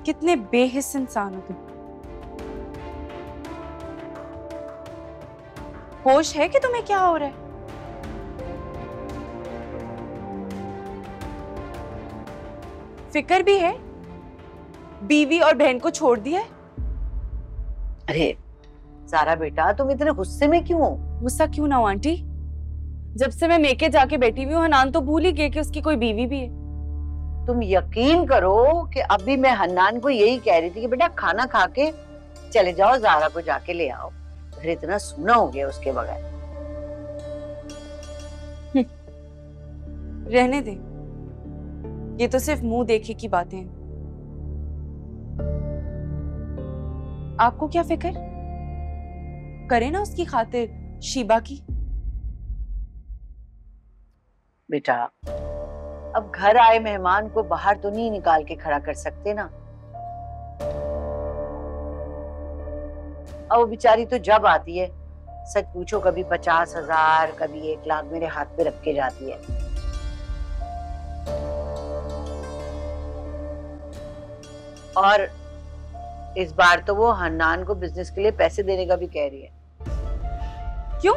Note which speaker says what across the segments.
Speaker 1: कितने बेहिस इंसान हो तुम। होश है कि तुम्हें क्या हो रहा है? फिक्र भी है? बीवी और बहन को छोड़ दिया है?
Speaker 2: अरे सारा बेटा, तुम इतने गुस्से में क्यों हो?
Speaker 1: गुस्सा क्यों ना हो आंटी? जब से मैं मेके जाके बैठी हुई हूँ, हनान तो भूल ही गए कि उसकी कोई बीवी भी है।
Speaker 2: तुम यकीन करो कि अभी मैं हन्नान को यही कह रही थी कि बेटा खाना खा के चले जाओ, जारा को जाके ले आओ। घर इतना सूना हो गया उसके बगैर।
Speaker 1: रहने दे, ये तो सिर्फ मुंह देखे की बातें हैं। आपको क्या फिक्र? करे ना उसकी खातिर शीबा की।
Speaker 2: बेटा अब घर आए मेहमान को बाहर तो नहीं निकाल के खड़ा कर सकते ना। अब वो बेचारी तो जब आती है, सच पूछो कभी 50,000 कभी 1 लाख मेरे हाथ पे रख के जाती है। और इस बार तो वो हन्नान को बिजनेस के लिए पैसे देने का भी कह रही है।
Speaker 1: क्यों?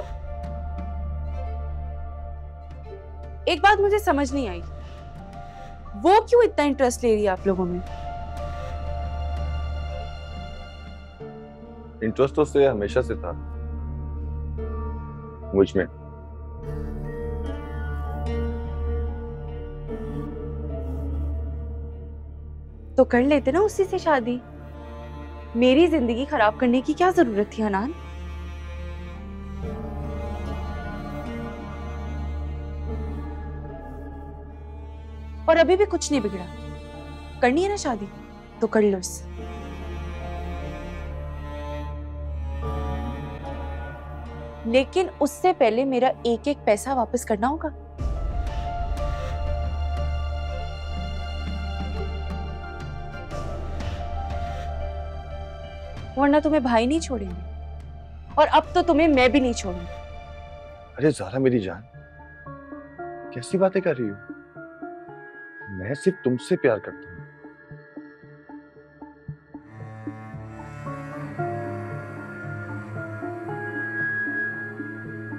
Speaker 1: एक बात मुझे समझ नहीं आई, वो क्यों इतना इंटरेस्ट ले रही है आप लोगों में?
Speaker 3: इंटरेस्ट तो उससे हमेशा से था मुझ में।
Speaker 1: तो कर लेते ना उसी से शादी। मेरी जिंदगी खराब करने की क्या जरूरत थी हनान? और अभी भी कुछ नहीं बिगड़ा। करनी है ना शादी तो कर लो उससे। लेकिन उससे पहले मेरा एक एक पैसा वापस करना होगा। वरना तुम्हें भाई नहीं छोड़ेंगे, और अब तो तुम्हें मैं भी नहीं छोड़ूंगी।
Speaker 3: अरे ज़ारा मेरी जान, कैसी बातें कर रही हो? मैं सिर्फ तुमसे प्यार करता हूँ।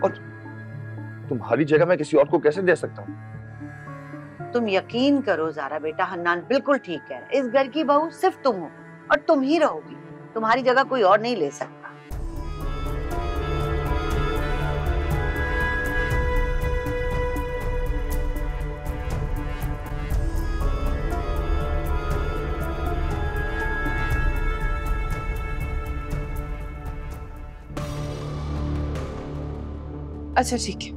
Speaker 3: और तुम्हारी जगह मैं किसी और को कैसे दे सकता हूँ?
Speaker 2: तुम यकीन करो ज़ारा बेटा, हन्नान बिल्कुल ठीक कह रहा है। इस घर की बहू सिर्फ तुम हो और तुम ही रहोगी। तुम्हारी जगह कोई और नहीं ले सकता।
Speaker 1: अच्छा ठीक है,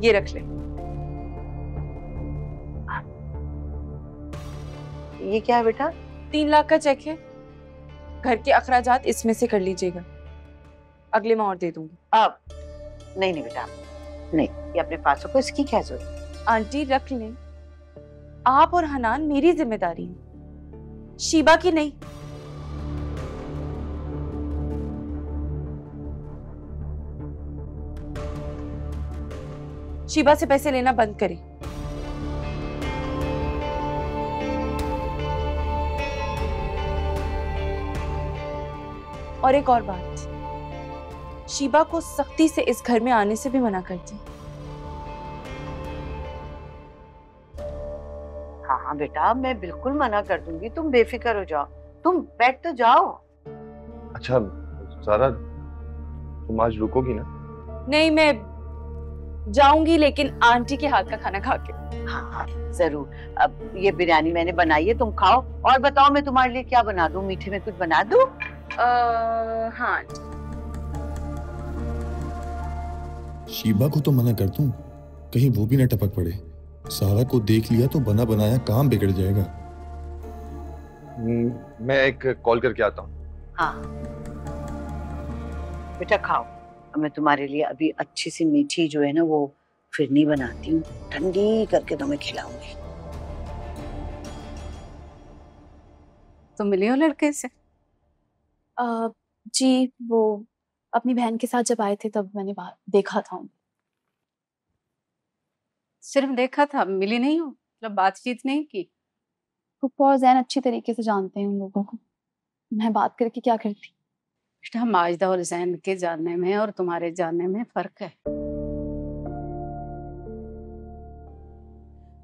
Speaker 1: ये रख ले।
Speaker 2: ये क्या है बेटा?
Speaker 1: 3 लाख का चेक है। घर के अखराजात इसमें से कर लीजिएगा, अगले माह और दे दूंगी।
Speaker 2: अब नहीं नहीं बेटा, नहीं, ये अपने पास रखो, इसकी क्या जरूरत?
Speaker 1: आंटी रख लें, आप और हनान मेरी जिम्मेदारी है, शीबा की नहीं। शीबा से पैसे लेना बंद करें। और एक और बात, शीबा को सख्ती से इस घर में आने से भी मना कर दी।
Speaker 2: हाँ हाँ बेटा, मैं बिल्कुल मना कर दूंगी, तुम बेफिक्र हो जाओ। तुम बैठ तो जाओ।
Speaker 3: अच्छा ज़ारा, तुम आज रुकोगी ना?
Speaker 1: नहीं, मैं जाऊंगी, लेकिन आंटी के हाथ का खाना खा के।
Speaker 2: हाँ हाँ जरूर। अब ये बिरयानी मैंने बनाई है, तुम खाओ। और बताओ मैं तुम्हारे लिए क्या बना दूं? मीठे में कुछ बना दूं?
Speaker 1: हाँ।
Speaker 4: शीबा को तो मना कर दूं, कहीं वो भी न टपक पड़े। सारा को देख लिया तो बना बनाया काम बिगड़ जाएगा।
Speaker 3: मैं एक कॉल करके आता हूँ।
Speaker 2: हाँ बेटा खाओ। अब मैं तुम्हारे लिए अभी अच्छी सी मीठी जो है ना वो फिरनी बनाती हूँ, ठंडी करके तुम्हें खिलाऊंगी।
Speaker 1: तुम मिले हो लड़के से? जी, वो अपनी बहन के साथ जब आए थे तब मैंने देखा था उनको।
Speaker 5: सिर्फ देखा था, मिली नहीं हो, मतलब बातचीत नहीं की।
Speaker 6: पप्पा और जैन अच्छी तरीके से जानते हैं उन लोगों को, मैं बात करके क्या करती।
Speaker 5: बेटा माजिदा और जैन के जानने में और तुम्हारे जानने में फर्क है।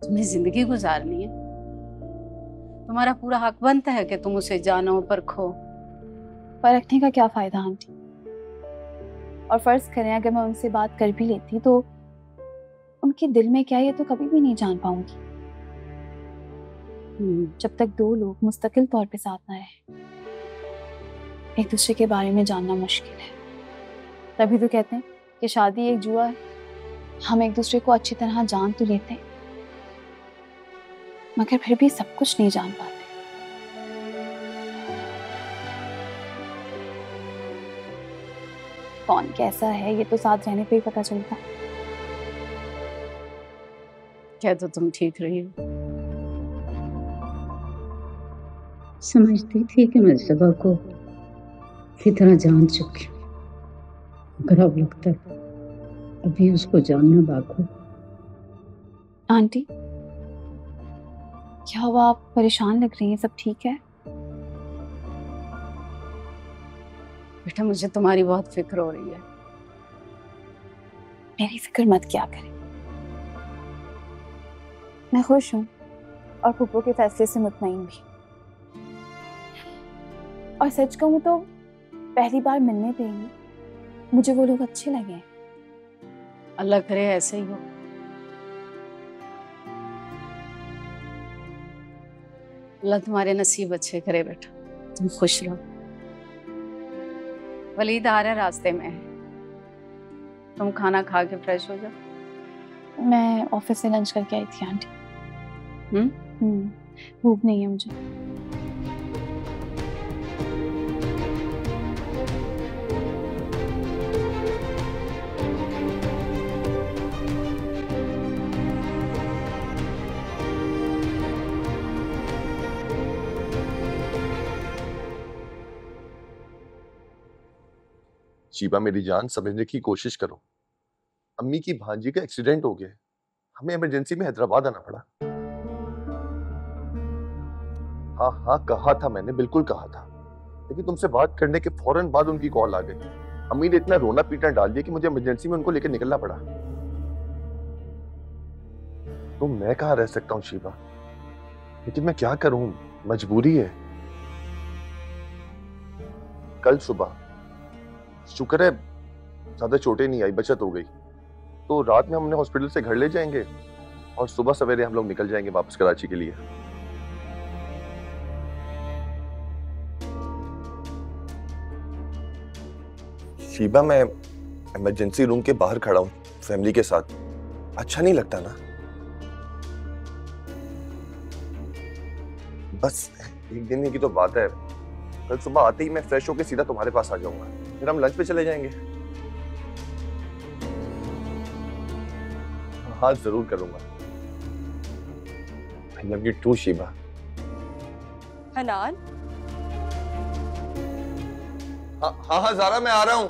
Speaker 5: तुम्हें जिंदगी गुजारनी है, तुम्हारा पूरा हक बनता है कि तुम उसे जानो परखो।
Speaker 6: परखने का क्या फायदा आंटी? और फर्ज करें अगर मैं उनसे बात कर भी लेती तो उनके दिल में क्या है ये तो कभी भी नहीं जान पाऊंगी। जब तक दो लोग मुस्तकिल तौर पे साथ ना रहे, एक दूसरे के बारे में जानना मुश्किल है। तभी तो कहते हैं कि शादी एक जुआ है। हम एक दूसरे को अच्छी तरह जान तो लेते हैं, मगर फिर भी सब कुछ नहीं जान पाते। कौन कैसा है ये तो साथ रहने पे ही पता चलता।
Speaker 5: क्या तो तुम ठीक रही हो। समझती थी कि मैं सबा को कितना जान चुकी हूँ, मगर अब लगता है अभी उसको जानना बाकी।
Speaker 6: आंटी क्या हुआ, आप परेशान लग रही हैं? सब ठीक है?
Speaker 5: बेटा मुझे तुम्हारी बहुत फिक्र हो रही है।
Speaker 6: मेरी फिक्र मत क्या करें, मैं खुश हूँ और पुप्पो के फैसले से मुतमईन भी। और सच कहूँ तो पहली बार मिलने पे ही मुझे वो लोग अच्छे लगे।
Speaker 5: अल्लाह करे ऐसे ही हो। अल्लाह तुम्हारे नसीब अच्छे करे बेटा, तुम खुश रहो। वलीद आ रहा है, रास्ते में है, तुम खाना खा के फ्रेश हो जाओ।
Speaker 6: मैं ऑफिस से लंच करके आई थी आंटी। भूख नहीं है मुझे।
Speaker 3: शीबा मेरी जान, समझने की कोशिश करो। अम्मी की भांजी का एक्सीडेंट हो गया, हमें इमरजेंसी में हैदराबाद आना पड़ा। हाँ हाँ कहा था मैंने, बिल्कुल कहा था, लेकिन तुमसे बात करने के फौरन बाद उनकी कॉल आ गई। अम्मी ने इतना रोना पीटना डाल दिया कि मुझे इमरजेंसी में उनको लेकर निकलना पड़ा। तो मैं कहाँ रह सकता हूँ शीबा, लेकिन मैं क्या करूं, मजबूरी है। कल सुबह शुक्र है ज्यादा चोटें नहीं आई, बचत हो गई, तो रात में हमने हॉस्पिटल से घर ले जाएंगे और सुबह सवेरे हम लोग निकल जाएंगे वापस कराची के लिए। शीबा मैं इमरजेंसी रूम के बाहर खड़ा हूँ फैमिली के साथ, अच्छा नहीं लगता ना। बस एक दिन की तो बात है, कल सुबह आते ही मैं फ्रेश होकर सीधा तुम्हारे पास आ जाऊंगा, फिर हम लंच पे चले जाएंगे। हाँ जरूर करूंगा। I love you too Sheeba.
Speaker 1: Hanan
Speaker 3: हाँ हाँ ज़ारा मैं आ रहा हूँ।